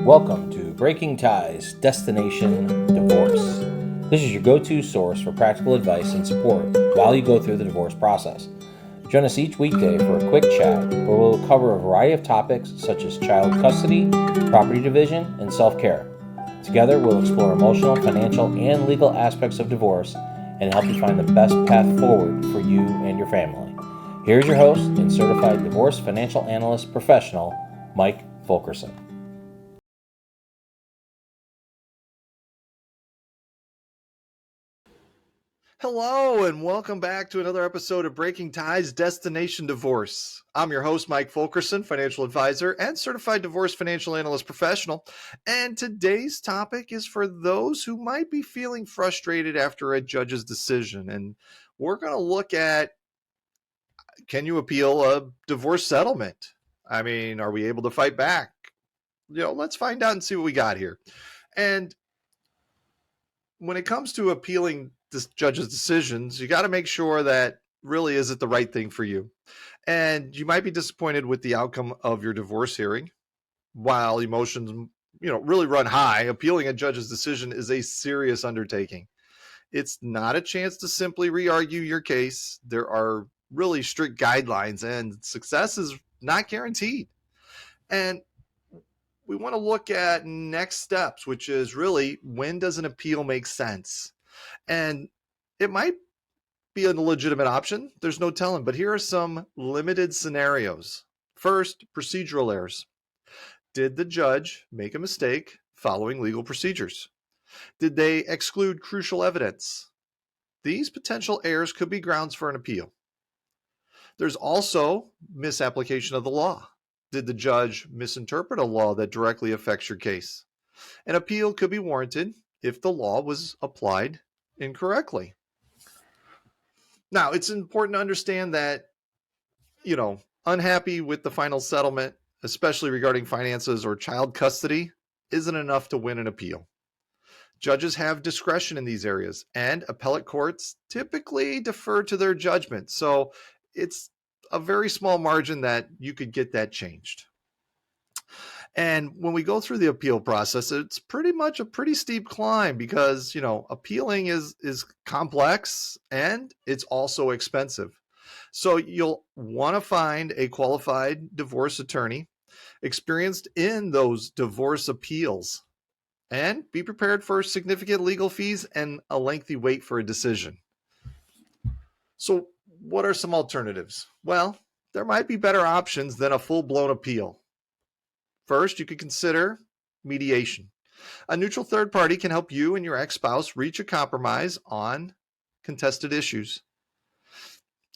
Welcome to Breaking Ties, Destination Divorce. This is your go-to source for practical advice and support while you go through the divorce process. Join us each weekday for a quick chat where we'll cover a variety of topics such as child custody, property division, and self-care. Together, we'll explore emotional, financial, and legal aspects of divorce and help you find the best path forward for you and your family. Here's your host and Certified Divorce Financial Analyst professional, Mike Fulkerson. Hello, and welcome back to another episode of Breaking Ties, Destination Divorce. I'm your host, Mike Fulkerson, financial advisor and certified divorce financial analyst professional. And today's topic is for those who might be feeling frustrated after a judge's decision. And we're going to look at, can you appeal a divorce settlement? I mean, are we able to fight back? Let's find out and see what we got here. And when it comes to appealing this judge's decisions, you got to make sure that really is it the right thing for you. And you might be disappointed with the outcome of your divorce hearing. While emotions, really run high, appealing a judge's decision is a serious undertaking. It's not a chance to simply re-argue your case. There are really strict guidelines and success is not guaranteed. And we want to look at next steps, which is really, when does an appeal make sense? And it might be a legitimate option. There's no telling, but here are some limited scenarios. First, procedural errors. Did the judge make a mistake following legal procedures? Did they exclude crucial evidence? These potential errors could be grounds for an appeal. There's also misapplication of the law. Did the judge misinterpret a law that directly affects your case? An appeal could be warranted if the law was applied incorrectly. Now, it's important to understand that, unhappy with the final settlement, especially regarding finances or child custody, isn't enough to win an appeal. Judges have discretion in these areas, and appellate courts typically defer to their judgment. So it's a very small margin that you could get that changed. And when we go through the appeal process, it's pretty much a pretty steep climb because, appealing is complex and it's also expensive. So you'll want to find a qualified divorce attorney experienced in those divorce appeals and be prepared for significant legal fees and a lengthy wait for a decision. So what are some alternatives? Well, there might be better options than a full-blown appeal. First, you could consider mediation. A neutral third party can help you and your ex-spouse reach a compromise on contested issues.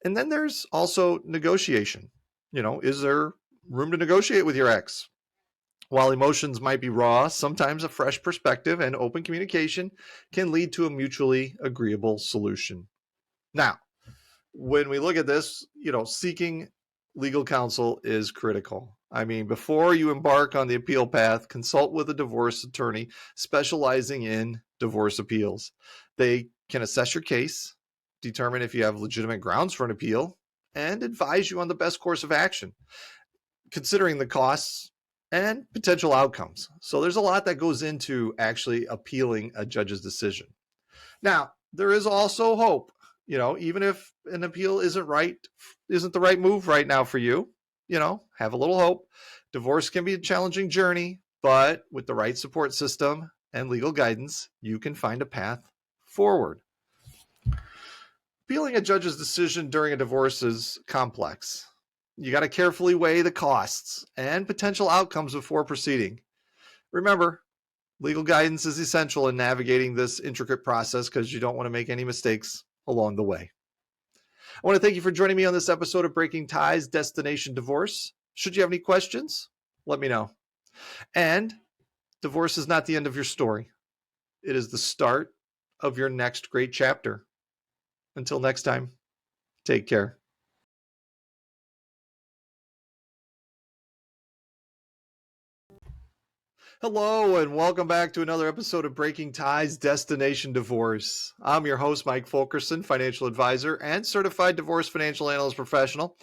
And then there's also negotiation. Is there room to negotiate with your ex? While emotions might be raw, sometimes a fresh perspective and open communication can lead to a mutually agreeable solution. Now, when we look at this, seeking legal counsel is critical. I mean, before you embark on the appeal path, consult with a divorce attorney specializing in divorce appeals. They can assess your case, determine if you have legitimate grounds for an appeal, and advise you on the best course of action, considering the costs and potential outcomes. So there's a lot that goes into actually appealing a judge's decision. Now, there is also hope. Even if an appeal isn't the right move right now for you, have a little hope. Divorce can be a challenging journey, but with the right support system and legal guidance, you can find a path forward. Appealing a judge's decision during a divorce is complex. You got to carefully weigh the costs and potential outcomes before proceeding. Remember, legal guidance is essential in navigating this intricate process because you don't want to make any mistakes along the way. I want to thank you for joining me on this episode of Breaking Ties, Destination Divorce. Should you have any questions, let me know. And divorce is not the end of your story. It is the start of your next great chapter. Until next time, take care. Hello, and welcome back to another episode of Breaking Ties, Destination Divorce. I'm your host, Mike Fulkerson, financial advisor and certified divorce financial analyst professional.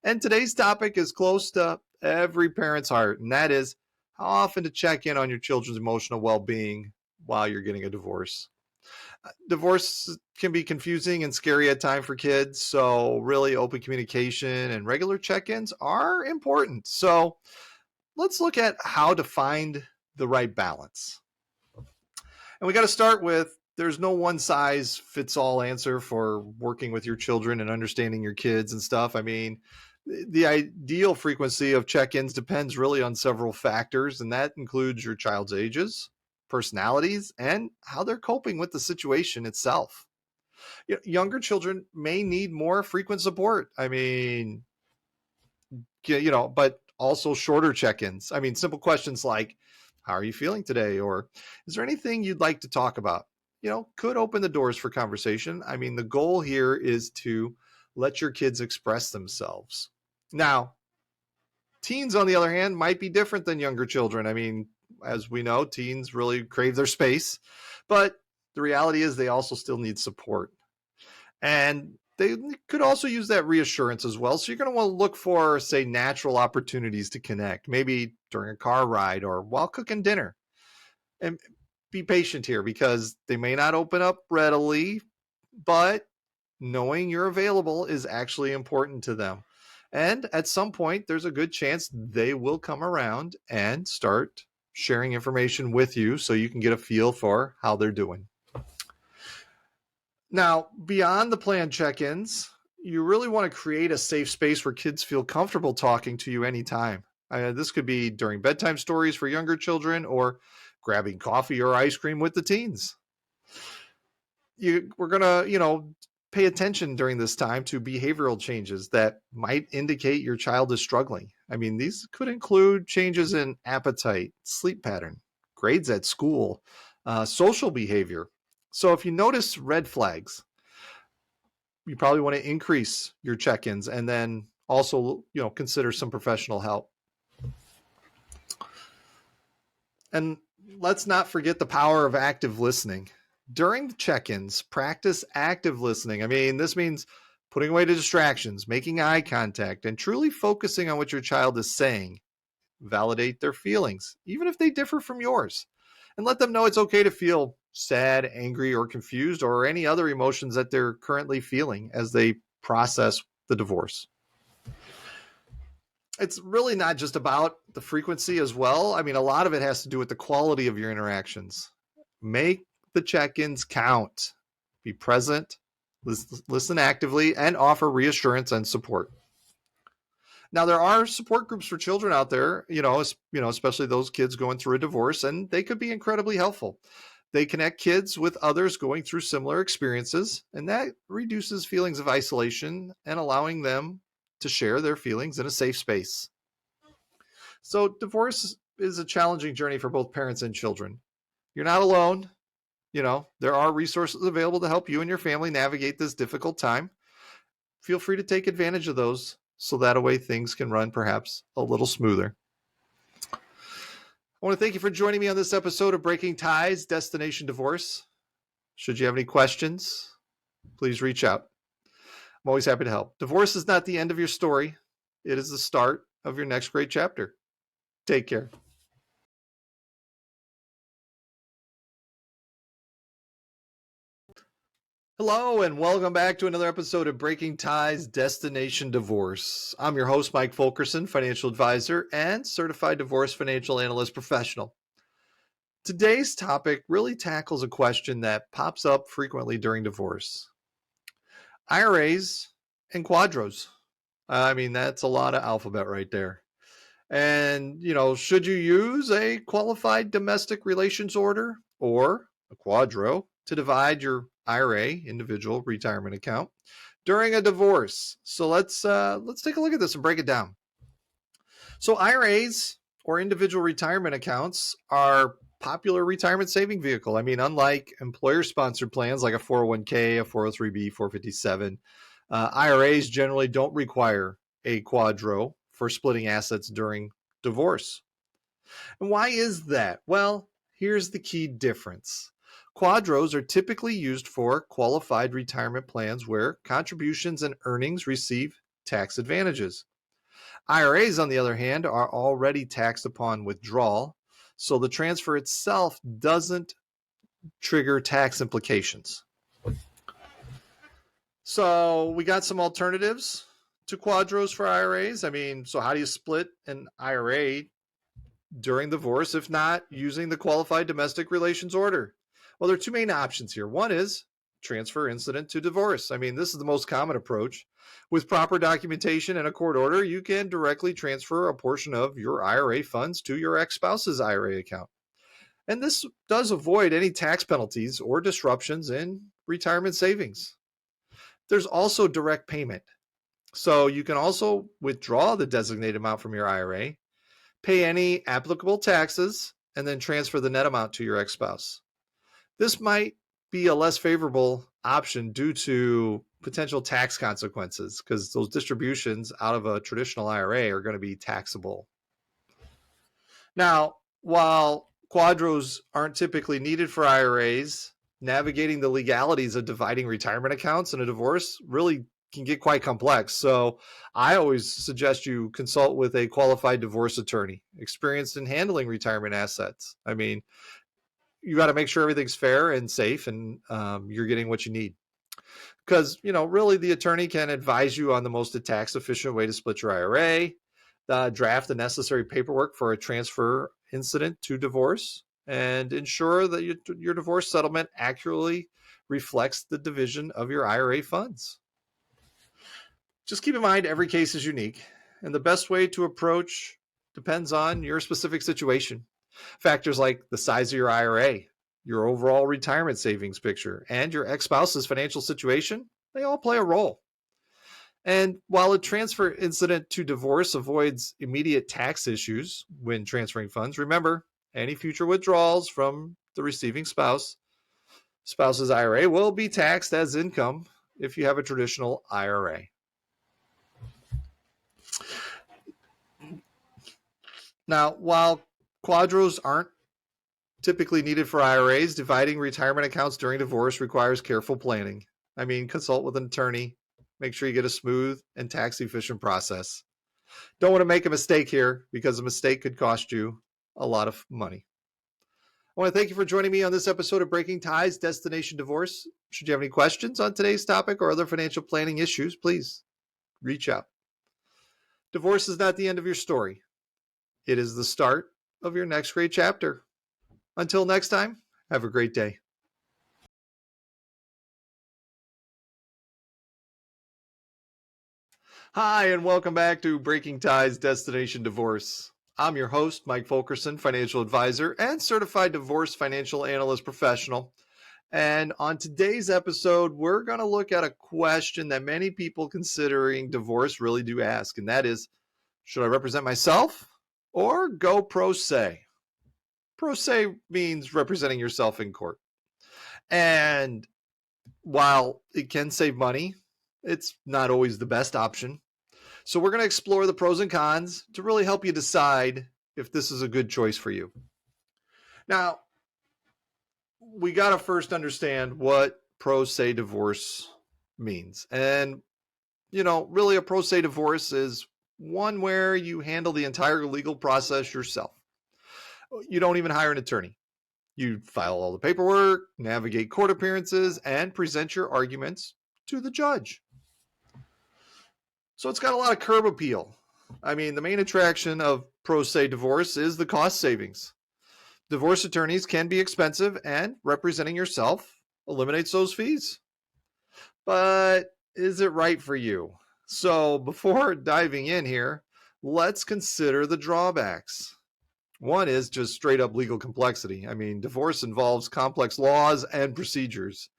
And today's topic is close to every parent's heart, and that is how often to check in on your children's emotional well-being while you're getting a divorce. Divorce can be confusing and scary at times for kids, so really open communication and regular check-ins are important. So let's look at how to find the right balance. And we got to start with there's no one size fits all answer for working with your children and understanding your kids and stuff. I mean, the ideal frequency of check-ins depends really on several factors, and that includes your child's ages, personalities, and how they're coping with the situation itself. Younger children may need more frequent support. I mean, but also shorter check-ins. I mean, simple questions like, how are you feeling today? Or is there anything you'd like to talk about? Could open the doors for conversation. I mean, the goal here is to let your kids express themselves. Now, teens, on the other hand, might be different than younger children. I mean, as we know, teens really crave their space, but the reality is they also still need support. And they could also use that reassurance as well. So you're going to want to look for, say, natural opportunities to connect, maybe during a car ride or while cooking dinner. And be patient here because they may not open up readily, but knowing you're available is actually important to them. And at some point, there's a good chance they will come around and start sharing information with you so you can get a feel for how they're doing. Now, beyond the planned check-ins, you really want to create a safe space where kids feel comfortable talking to you anytime. This could be during bedtime stories for younger children or grabbing coffee or ice cream with the teens. We're going to, pay attention during this time to behavioral changes that might indicate your child is struggling. I mean, these could include changes in appetite, sleep pattern, grades at school, social behavior. So if you notice red flags, you probably want to increase your check-ins and then also, consider some professional help. And let's not forget the power of active listening. During the check-ins, practice active listening. I mean, this means putting away the distractions, making eye contact, and truly focusing on what your child is saying. Validate their feelings, even if they differ from yours, and let them know it's okay to feel sad, angry, or confused, or any other emotions that they're currently feeling as they process the divorce. It's really not just about the frequency as well. I mean, a lot of it has to do with the quality of your interactions. Make the check-ins count. Be present, listen actively, and offer reassurance and support. Now, there are support groups for children out there, especially those kids going through a divorce, and they could be incredibly helpful. They connect kids with others going through similar experiences, and that reduces feelings of isolation and allowing them to share their feelings in a safe space. So divorce is a challenging journey for both parents and children. You're not alone. There are resources available to help you and your family navigate this difficult time. Feel free to take advantage of those so that way things can run perhaps a little smoother. I want to thank you for joining me on this episode of Breaking Ties, Destination Divorce. Should you have any questions, please reach out. I'm always happy to help. Divorce is not the end of your story. It is the start of your next great chapter. Take care. Hello, and welcome back to another episode of Breaking Ties, Destination Divorce. I'm your host, Mike Fulkerson, financial advisor and Certified Divorce Financial Analyst professional. Today's topic really tackles a question that pops up frequently during divorce. IRAs and quadros. I mean, that's a lot of alphabet right there. And, should you use a qualified domestic relations order or a quadro to divide your IRA, individual retirement account, during a divorce? So let's take a look at this and break it down. So IRAs or individual retirement accounts are popular retirement saving vehicle. I mean, unlike employer-sponsored plans like a 401k, a 403b, 457, IRAs generally don't require a quadro for splitting assets during divorce. And why is that? Well, here's the key difference. Quadros are typically used for qualified retirement plans where contributions and earnings receive tax advantages. IRAs, on the other hand, are already taxed upon withdrawal, so the transfer itself doesn't trigger tax implications. So we got some alternatives to quadros for IRAs. I mean, so how do you split an IRA during divorce if not using the qualified domestic relations order? Well, there are two main options here. One is transfer incident to divorce. I mean, this is the most common approach. With proper documentation and a court order, you can directly transfer a portion of your IRA funds to your ex-spouse's IRA account. And this does avoid any tax penalties or disruptions in retirement savings. There's also direct payment. So you can also withdraw the designated amount from your IRA, pay any applicable taxes, and then transfer the net amount to your ex-spouse. This might be a less favorable option due to potential tax consequences because those distributions out of a traditional IRA are going to be taxable. Now, while quadros aren't typically needed for IRAs, navigating the legalities of dividing retirement accounts in a divorce really can get quite complex. So I always suggest you consult with a qualified divorce attorney experienced in handling retirement assets. I mean, you got to make sure everything's fair and safe and you're getting what you need. Because, really the attorney can advise you on the most tax efficient way to split your IRA, draft the necessary paperwork for a transfer incident to divorce, and ensure that your divorce settlement accurately reflects the division of your IRA funds. Just keep in mind, every case is unique, and the best way to approach depends on your specific situation. Factors like the size of your IRA, your overall retirement savings picture, and your ex-spouse's financial situation, they all play a role. And while a transfer incident to divorce avoids immediate tax issues when transferring funds, remember, any future withdrawals from the receiving spouse's IRA will be taxed as income if you have a traditional IRA. Now, while quadros aren't typically needed for IRAs, dividing retirement accounts during divorce requires careful planning. I mean, consult with an attorney. Make sure you get a smooth and tax-efficient process. Don't want to make a mistake here because a mistake could cost you a lot of money. I want to thank you for joining me on this episode of Breaking Ties, Destination Divorce. Should you have any questions on today's topic or other financial planning issues, please reach out. Divorce is not the end of your story. It is the start of your next great chapter. Until next time, have a great day. Hi, and welcome back to Breaking Ties, Destination Divorce. I'm your host, Mike Fulkerson, financial advisor and certified divorce financial analyst professional. And on today's episode, we're going to look at a question that many people considering divorce really do ask, and that is, should I represent myself or go pro se? Pro se means representing yourself in court. And while it can save money, it's not always the best option. So we're going to explore the pros and cons to really help you decide if this is a good choice for you. Now, we got to first understand what pro se divorce means. And, really a pro se divorce is one where you handle the entire legal process yourself. You don't even hire an attorney. You file all the paperwork, navigate court appearances, and present your arguments to the judge. So it's got a lot of curb appeal. I mean, the main attraction of pro se divorce is the cost savings. Divorce attorneys can be expensive, and representing yourself eliminates those fees. But is it right for you? So before diving in here, let's consider the drawbacks. One is just straight up legal complexity. I mean, divorce involves complex laws and procedures.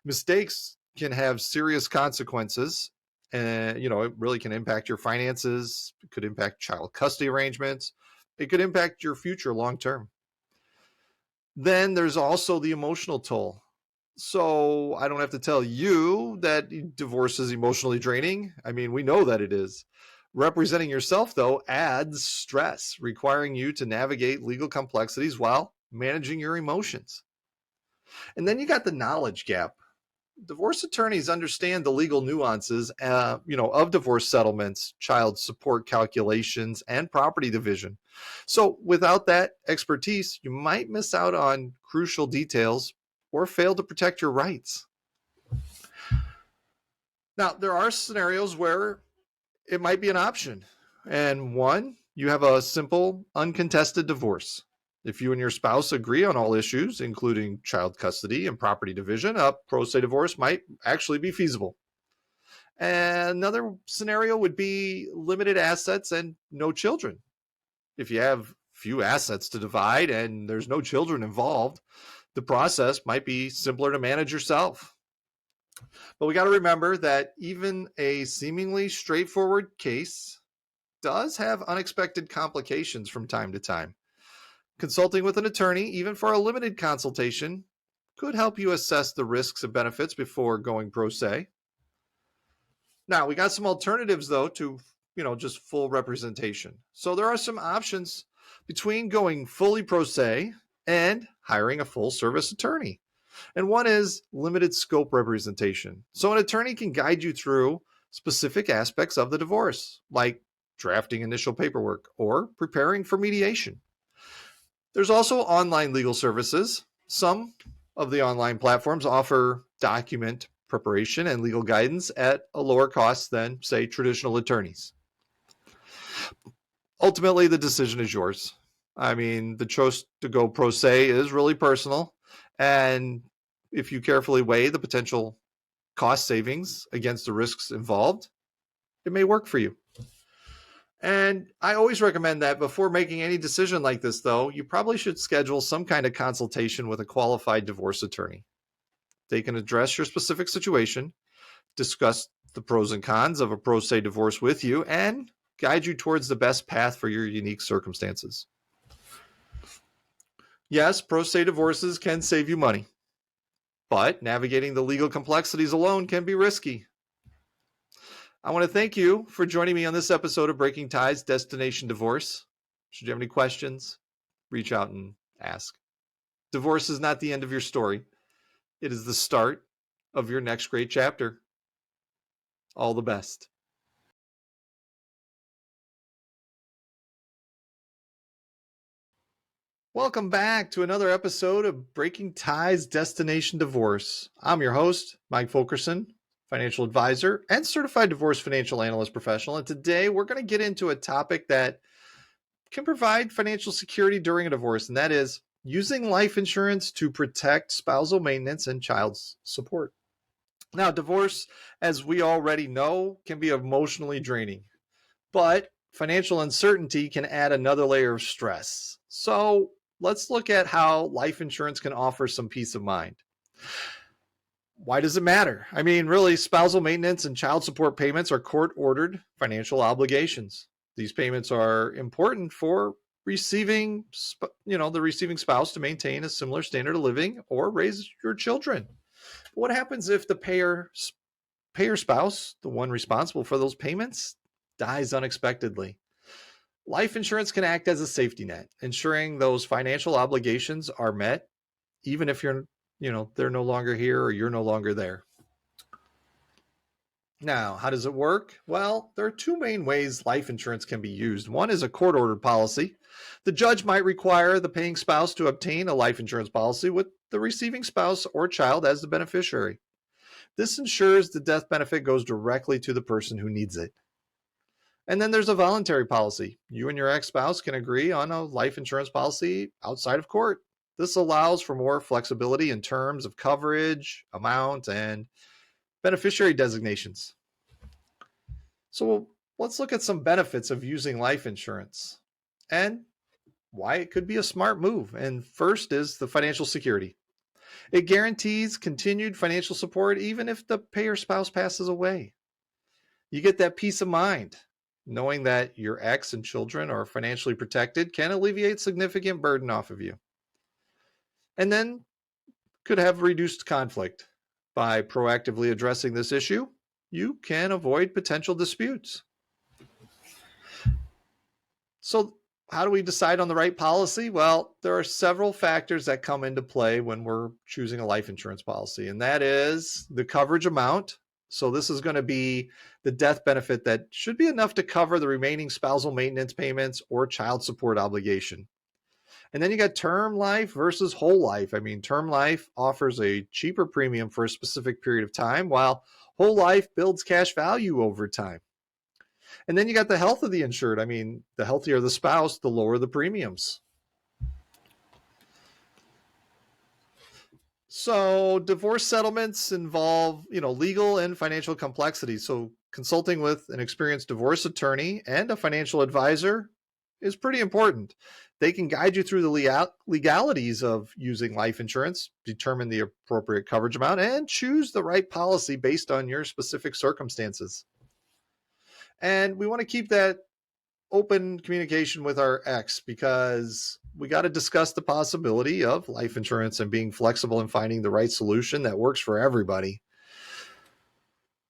Mistakes can have serious consequences. And, it really can impact your finances. It could impact child custody arrangements. It could impact your future long term. Then there's also the emotional toll. So I don't have to tell you that divorce is emotionally draining. I mean, we know that it is. Representing yourself, though, adds stress, requiring you to navigate legal complexities while managing your emotions. And then you got the knowledge gap. divorce attorneys understand the legal nuances, of divorce settlements, child support calculations, and property division. So without that expertise, you might miss out on crucial details or fail to protect your rights. Now, there are scenarios where it might be an option. And one, you have a simple, uncontested divorce. If you and your spouse agree on all issues, including child custody and property division, a pro se divorce might actually be feasible. And another scenario would be limited assets and no children. If you have few assets to divide and there's no children involved, the process might be simpler to manage yourself. But we got to remember that even a seemingly straightforward case does have unexpected complications from time to time. Consulting with an attorney, even for a limited consultation, could help you assess the risks and benefits before going pro se. Now, we got some alternatives, though, to just full representation. So there are some options between going fully pro se and hiring a full service attorney. And one is limited scope representation. So an attorney can guide you through specific aspects of the divorce, like drafting initial paperwork or preparing for mediation. There's also online legal services. Some of the online platforms offer document preparation and legal guidance at a lower cost than, say, traditional attorneys. Ultimately, the decision is yours. I mean, the choice to go pro se is really personal. And if you carefully weigh the potential cost savings against the risks involved, it may work for you. And I always recommend that before making any decision like this, though, you probably should schedule some kind of consultation with a qualified divorce attorney. They can address your specific situation, discuss the pros and cons of a pro se divorce with you, and guide you towards the best path for your unique circumstances. Yes, pro se divorces can save you money, but navigating the legal complexities alone can be risky. I want to thank you for joining me on this episode of Breaking Ties Destination Divorce. Should you have any questions, reach out and ask. Divorce is not the end of your story. It is the start of your next great chapter. All the best. Welcome back to another episode of Breaking Ties Destination Divorce. I'm your host, Mike Fulkerson, financial advisor and certified divorce financial analyst professional. And today we're going to get into a topic that can provide financial security during a divorce, and that is using life insurance to protect spousal maintenance and child support. Now, divorce, as we already know, can be emotionally draining, but financial uncertainty can add another layer of stress. So let's look at how life insurance can offer some peace of mind. Why does it matter? I mean, really, spousal maintenance and child support payments are court-ordered financial obligations. These payments are important for the receiving spouse to maintain a similar standard of living or raise your children. What happens if the payer spouse, the one responsible for those payments, dies unexpectedly? Life insurance can act as a safety net, ensuring those financial obligations are met, even if they're no longer here or you're no longer there. Now, how does it work? Well, there are two main ways life insurance can be used. One is a court-ordered policy. The judge might require the paying spouse to obtain a life insurance policy with the receiving spouse or child as the beneficiary. This ensures the death benefit goes directly to the person who needs it. And then there's a voluntary policy. You and your ex-spouse can agree on a life insurance policy outside of court. This allows for more flexibility in terms of coverage, amount, and beneficiary designations. So let's look at some benefits of using life insurance and why it could be a smart move. And first is the financial security. It guarantees continued financial support even if the payer spouse passes away. You get that peace of mind. Knowing that your ex and children are financially protected can alleviate significant burden off of you. And then could have reduced conflict. By proactively addressing this issue, you can avoid potential disputes. So how do we decide on the right policy? Well, there are several factors that come into play when we're choosing a life insurance policy, and that is the coverage amount. So this is going to be the death benefit that should be enough to cover the remaining spousal maintenance payments or child support obligation. And then you got term life versus whole life. I mean, term life offers a cheaper premium for a specific period of time, while whole life builds cash value over time. And then you got the health of the insured. I mean, the healthier the spouse, the lower the premiums. So divorce settlements involve, legal and financial complexity. So consulting with an experienced divorce attorney and a financial advisor is pretty important. They can guide you through the legalities of using life insurance, determine the appropriate coverage amount, and choose the right policy based on your specific circumstances. And we want to keep that open communication with our ex, because we got to discuss the possibility of life insurance and being flexible and finding the right solution that works for everybody.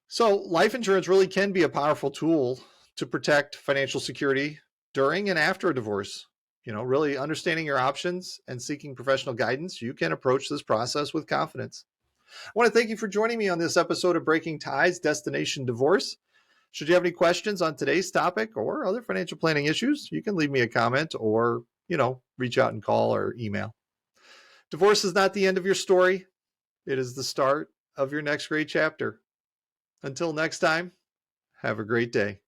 So life insurance really can be a powerful tool to protect financial security during and after a divorce. Really understanding your options and seeking professional guidance, you can approach this process with confidence. I want to thank you for joining me on this episode of Breaking Ties, Destination Divorce. Should you have any questions on today's topic or other financial planning issues, you can leave me a comment or, reach out and call or email. Divorce is not the end of your story. It is the start of your next great chapter. Until next time, have a great day.